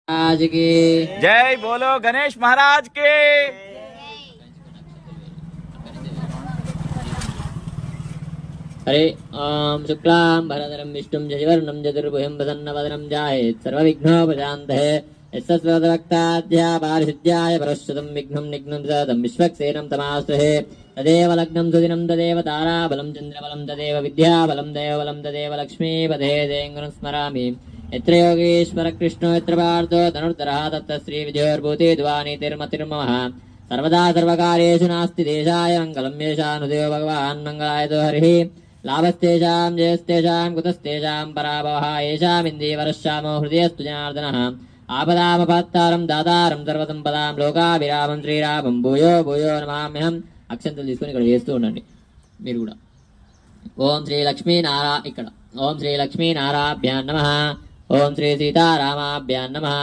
महाराज की जय बोलो गणेश महाराज के। हरे ओम शुक्लां भरधरं विष्णुं शशिवर्णं चतुर्भुजं प्रसन्नवदनं ध्यायेत् सर्वविघ्नोपशान्तये यस्सर्वभक्ताद्या पारिशुद्ध्याय परश्रुतं विघ्नं निघ्नं सदं विश्वक्सेनं तमास्तुहे तदेव लग्नं सुदिनं तदेव ताराबलं चन्द्रबलं तदेव विद्याबलं देवबलं तदेव लक्ष्मीपदे देङ्गुं स्मरामि यत्र योगीश्वर कृष्णो यत्र पार्थो धनुर्धरः तत्र श्रीविजयोर्भूतिर्ध्वानितिर्मतिर्ममः सर्वदा सर्वकार्येषु नास्ति देशाय मङ्गलं येषानुदेव भगवान् मङ्गलायतो हरिः लाभस्तेषां जयस्तेषां कुतस्तेषां पराभवः येषामिन्दीवरश्यामो हृदयस्तु जनार्दनः आपदामपत्तारं दातारं सर्वसंपदां लोकाभिरामं శ్రీరామం భూయో భూయో నమామ్యహం అక్షంతలు తీసుకొని ఇక్కడ వేస్తూ ఉండండి మీరు కూడా ఓం శ్రీ లక్ష్మీ నారా ఇక్కడ ఓం శ్రీ లక్ష్మీ నారాభ్యాం నమః ఓం శ్రీ సీతారామాభ్యాం నమః